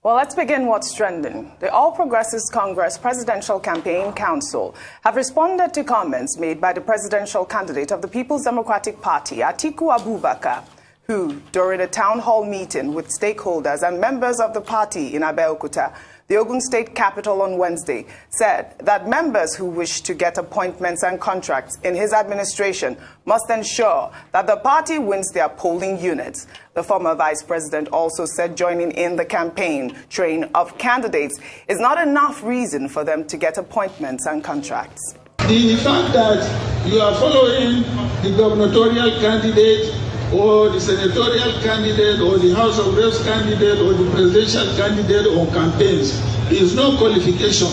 Well, let's begin what's trending. The All Progressives Congress Presidential Campaign Council have responded to comments made by the presidential candidate of the People's Democratic Party, Atiku Abubakar, who, during a town hall meeting with stakeholders and members of the party in Abeokuta, the Ogun State capital on Wednesday, said that members who wish to get appointments and contracts in his administration must ensure that the party wins their polling units. The former vice president also said joining in the campaign train of candidates is not enough reason for them to get appointments and contracts. The fact that you are following the gubernatorial candidate or the senatorial candidate or the House of Reps candidate or the presidential candidate on campaigns is no qualification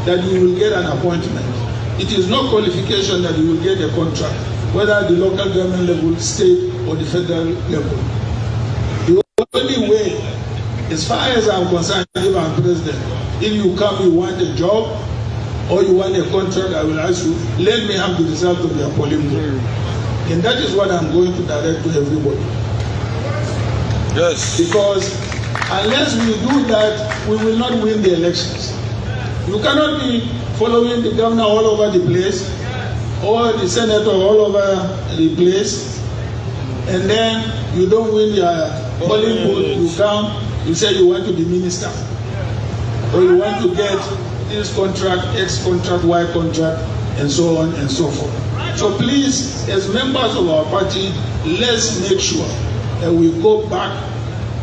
that you will get an appointment. It is no qualification that you will get a contract, whether at the local government level, state or the federal level. The only way, as far as I'm concerned, if I'm president, if you come, you want a job or you want a contract, I will ask you, let me have the result of your polling booth. And that is what I'm going to direct to everybody. Yes. Because unless we do that, we will not win the elections. You cannot be following the governor all over the place, or the senator all over the place, and then you don't win your polling booth, you come, you say you want to be minister, or you want to get this contract, X contract, Y contract, and so on and so forth. So please, as members of our party, let's make sure that we go back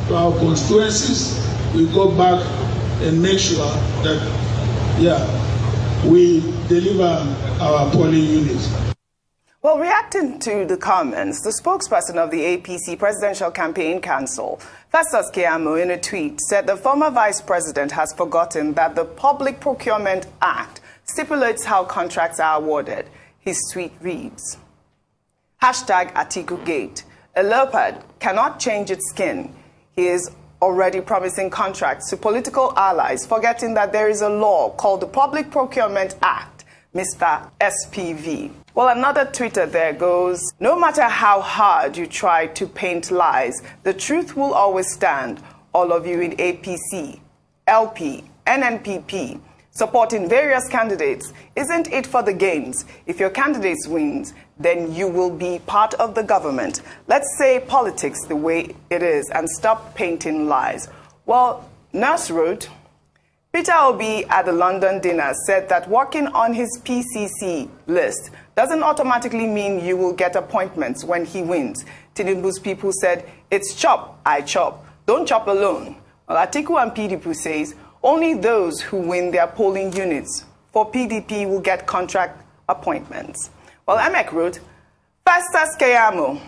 to our constituencies, we go back and make sure that, we deliver our polling units. Well, reacting to the comments, the spokesperson of the APC Presidential Campaign Council, Festus Keyamo, in a tweet, said the former vice president has forgotten that the Public Procurement Act stipulates how contracts are awarded. His tweet reads, #AtikuGate. A leopard cannot change its skin. He is already promising contracts to political allies, forgetting that there is a law called the Public Procurement Act, Mr. SPV. Well, another tweeter there goes, no matter how hard you try to paint lies, the truth will always stand. All of you in APC, LP, NNPP, supporting various candidates, isn't it for the gains? If your candidate wins, then you will be part of the government. Let's say politics the way it is and stop painting lies. Well, Nurse wrote, Peter Obi at the London dinner said that working on his PCC list doesn't automatically mean you will get appointments when he wins. Tinubu's people said, it's chop, I chop. Don't chop alone. Well, Atiku and PDP says, only those who win their polling units for PDP will get contract appointments. Well, Emek wrote, Festus Keyamo,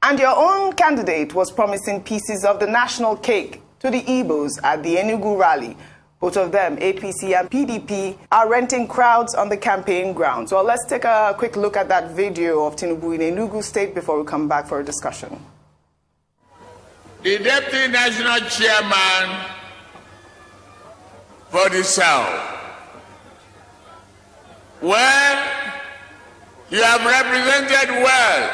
and your own candidate was promising pieces of the national cake to the Igbos at the Enugu rally. Both of them, APC and PDP, are renting crowds on the campaign grounds. Well, let's take a quick look at that video of Tinubu in Enugu State before we come back for a discussion. The Deputy National Chairman for the South. Well, you have represented well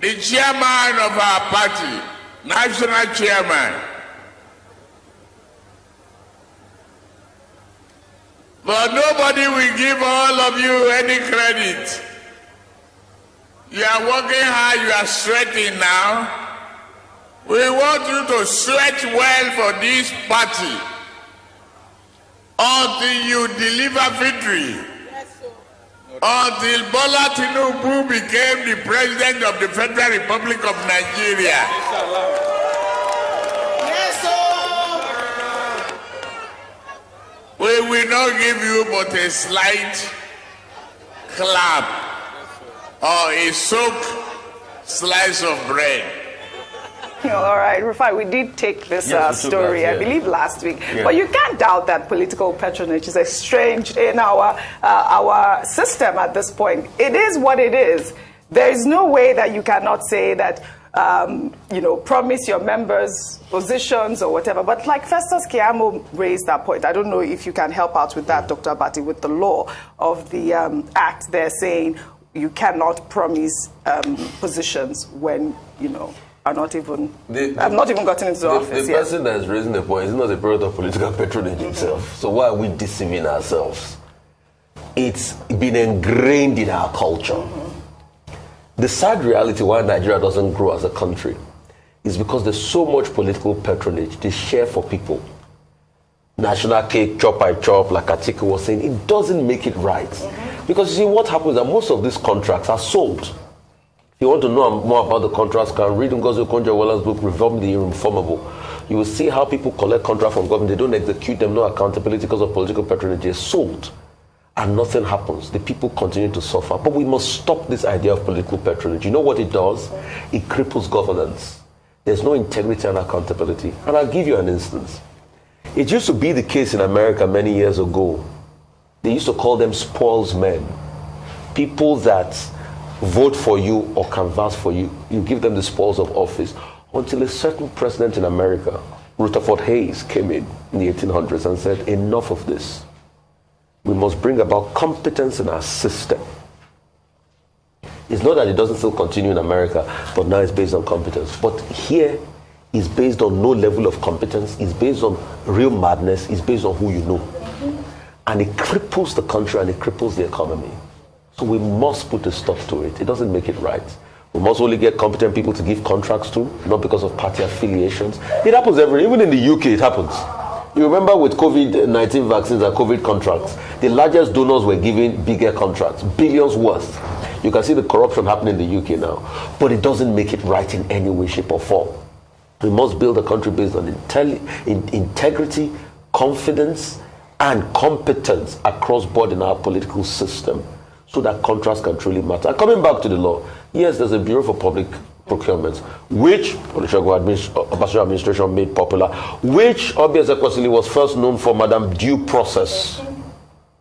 the chairman of our party, national chairman. But nobody will give all of you any credit. You are working hard, you are sweating now. We want you to sweat well for this party until you deliver victory. Until Bola Tinubu became the president of the Federal Republic of Nigeria. Yes, sir. We will not give you but a slight clap or a soaked slice of bread. All right, Rufai, we did take this story, I believe, last week. Yeah. But you can't doubt that political patronage is strange in our system at this point. It is what it is. There is no way that you cannot say that, promise your members positions or whatever. But like Festus Keyamo raised that point, I don't know if you can help out with that, Dr. Abati, with the law of the act. They're saying you cannot promise positions when, are not even, have not even gotten into office The yet. person that is raising the point is not a product of political patronage himself. So why are we deceiving ourselves? It's been ingrained in our culture. The sad reality why Nigeria doesn't grow as a country is because there's so much political patronage they share for people. National cake, chop by chop, like Atiku was saying, it doesn't make it right. Because you see, what happens is that most of these contracts are sold. If you want to know more about the contracts, can read Ngozi Okonjo-Iweala's book, Reform the Irreformable. You will see how people collect contracts from government. They don't execute them, no accountability because of political patronage. They're sold. And nothing happens. The people continue to suffer. But we must stop this idea of political patronage. You know what it does? It cripples governance. There's no integrity and accountability. And I'll give you an instance. It used to be the case in America many years ago. They used to call them spoils men. People that vote for you or canvass for you, you give them the spoils of office. Until a certain president in America, Rutherford Hayes, came in the 1800s and said, enough of this. We must bring about competence in our system. It's not that it doesn't still continue in America, but now it's based on competence. But here, it's based on no level of competence. It's based on real madness. It's based on who you know. And it cripples the country and it cripples the economy. So we must put a stop to it. It doesn't make it right. We must only get competent people to give contracts to, not because of party affiliations. It happens even in the UK, it happens. You remember with COVID-19 vaccines and COVID contracts, the largest donors were giving bigger contracts, billions worth. You can see the corruption happening in the UK now. But it doesn't make it right in any way, shape or form. We must build a country based on integrity, confidence, and competence across board in our political system so that contracts can truly matter. And coming back to the law, yes, there's a Bureau for Public Procurement, which Olusegun administration made popular, which Obi Ezekwesili was first known for, Madam Due Process.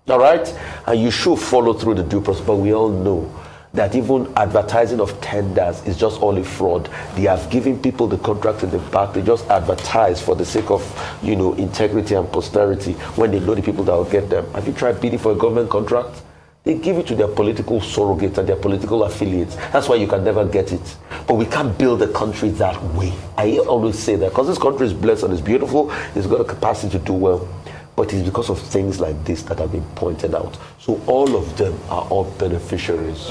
All right? And you should follow through the due process, but we all know that even advertising of tenders is just all a fraud. They have given people the contracts in the back. They just advertise for the sake of, integrity and posterity when they know the people that will get them. Have you tried bidding for a government contract? They give it to their political surrogates and their political affiliates. That's why you can never get it. But we can't build a country that way. I always say that because this country is blessed and it's beautiful, it's got a capacity to do well. But it's because of things like this that have been pointed out. So all of them are all beneficiaries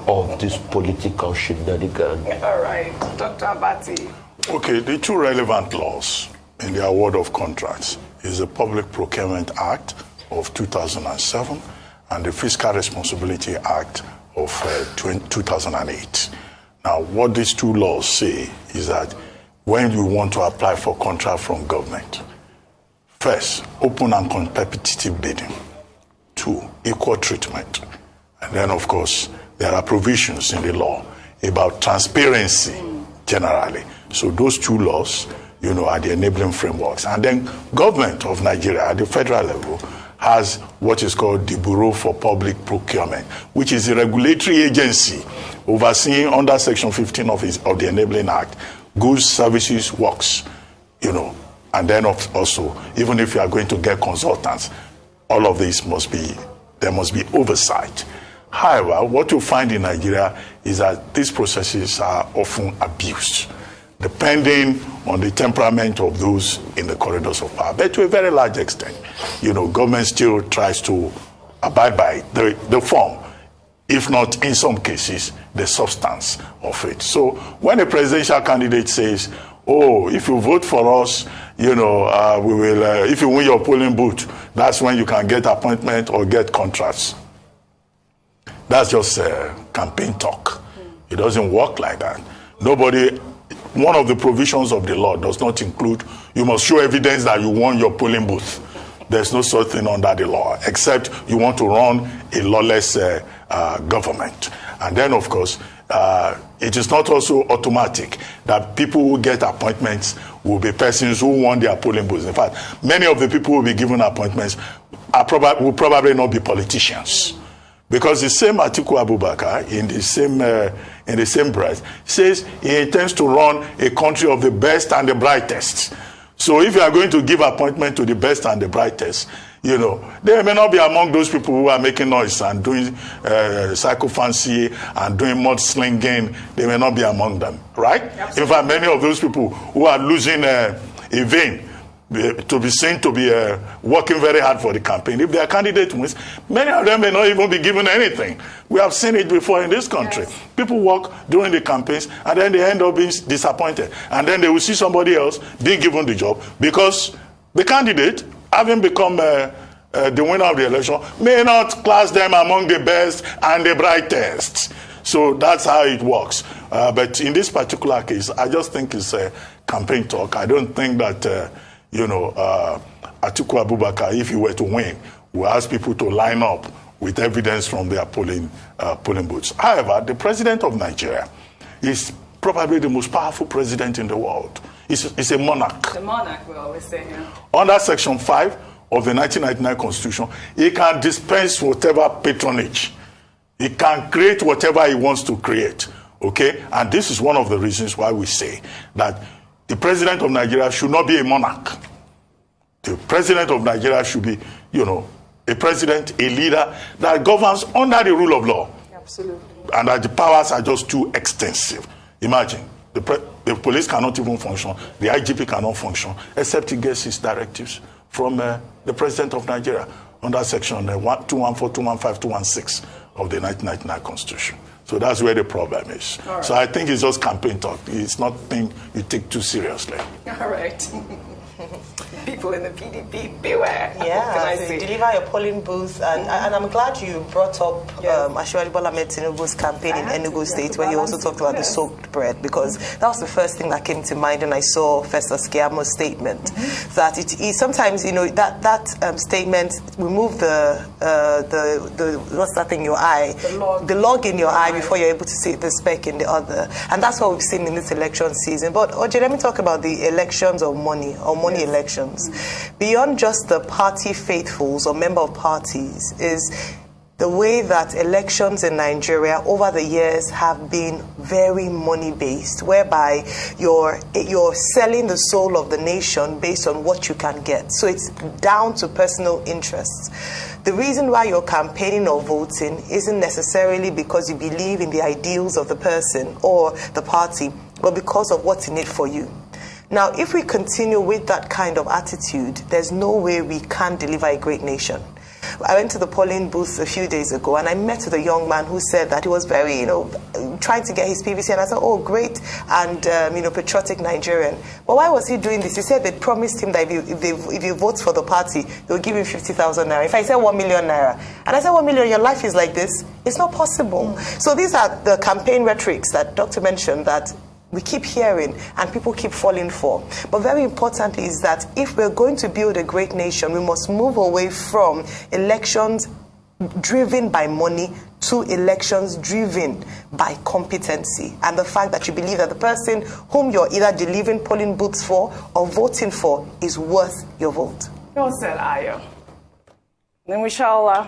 of this political shenanigan. All right, Dr. Abati. Okay, the two relevant laws in the award of contracts is the Public Procurement Act of 2007 and the Fiscal Responsibility Act of 2008. Now, what these two laws say is that when you want to apply for contract from government, first, open and competitive bidding. 2, equal treatment. And then, of course, there are provisions in the law about transparency generally. So those two laws, are the enabling frameworks. And then government of Nigeria at the federal level has what is called the Bureau for Public Procurement, which is a regulatory agency overseeing under Section 15 of the Enabling Act, goods, services, works, And then also, even if you are going to get consultants, all of this there must be oversight. However, what you find in Nigeria is that these processes are often abused, depending on the temperament of those in the corridors of power. But to a very large extent, government still tries to abide by the form, if not in some cases, the substance of it. So when a presidential candidate says, if you vote for us, we will, if you win your polling booth, that's when you can get appointment or get contracts. That's just campaign talk. It doesn't work like that. One of the provisions of the law does not include, you must show evidence that you won your polling booth. There's no such thing under the law, except you want to run a lawless government. And then, of course, it is not also automatic that people who get appointments will be persons who won their polling booths. In fact, many of the people who will be given appointments will probably not be politicians. Because the same Atiku Abubakar, in the same breath, says he intends to run a country of the best and the brightest. So if you are going to give appointment to the best and the brightest, You know, they may not be among those people who are making noise and doing psychophancy and doing mudslinging. They may not be among them, right? Absolutely. In fact, many of those people who are losing a vein to be seen to be working very hard for the campaign, if their candidate wins, many of them may not even be given anything. We have seen it before in this country. Yes. People work during the campaigns and then they end up being disappointed. And then they will see somebody else being given the job because the candidate, having become the winner of the election, may not class them among the best and the brightest. So that's how it works. But in this particular case, I just think it's a campaign talk. I don't think that, Atiku Abubakar, if he were to win, will ask people to line up with evidence from their polling booths. However, the president of Nigeria is probably the most powerful president in the world. He's a monarch. The monarch, we always say, yeah. Under Section 5 of the 1999 Constitution, he can dispense whatever patronage. He can create whatever he wants to create, okay? And this is one of the reasons why we say that the president of Nigeria should not be a monarch. The president of Nigeria should be, a president, a leader that governs under the rule of law. Absolutely. And that the powers are just too extensive. Imagine. The police cannot even function. The IGP cannot function except he gets his directives from the president of Nigeria under section 214, 215, 216 of the 1999 Constitution. So that's where the problem is. Right. So I think it's just campaign talk. It's not thing you take too seriously. All right. People in the PDP, beware. Yeah, so you deliver your polling booth, and I'm glad you brought up Asiwaju Bola Ahmed Tinubu's campaign in Enugu State, where you also talked about the soaked bread, because that was the first thing that came to mind when I saw Festus Keyamo's statement. That it sometimes, that statement remove the what's that thing in your eye, the log in your eye before you're able to see the speck in the other, and that's what we've seen in this election season. But Oje, let me talk about the elections of money elections. Beyond just the party faithfuls or member of parties is the way that elections in Nigeria over the years have been very money-based, whereby you're selling the soul of the nation based on what you can get. So it's down to personal interests. The reason why you're campaigning or voting isn't necessarily because you believe in the ideals of the person or the party, but because of what's in it for you. Now, if we continue with that kind of attitude, there's no way we can deliver a great nation. I went to the polling booth a few days ago and I met with a young man who said that he was very, trying to get his PVC, and I said, oh, great, and, patriotic Nigerian. But why was he doing this? He said they promised him that if he votes for the party, they'll give him 50,000 naira. If I said 1 million naira, and I said 1 million, your life is like this, it's not possible. So these are the campaign rhetorics that Dr. mentioned that we keep hearing and people keep falling for. But very importantly is that if we're going to build a great nation, we must move away from elections driven by money to elections driven by competency and the fact that you believe that the person whom you're either delivering polling booths for or voting for is worth your vote. Well said, Ayo. Then we shall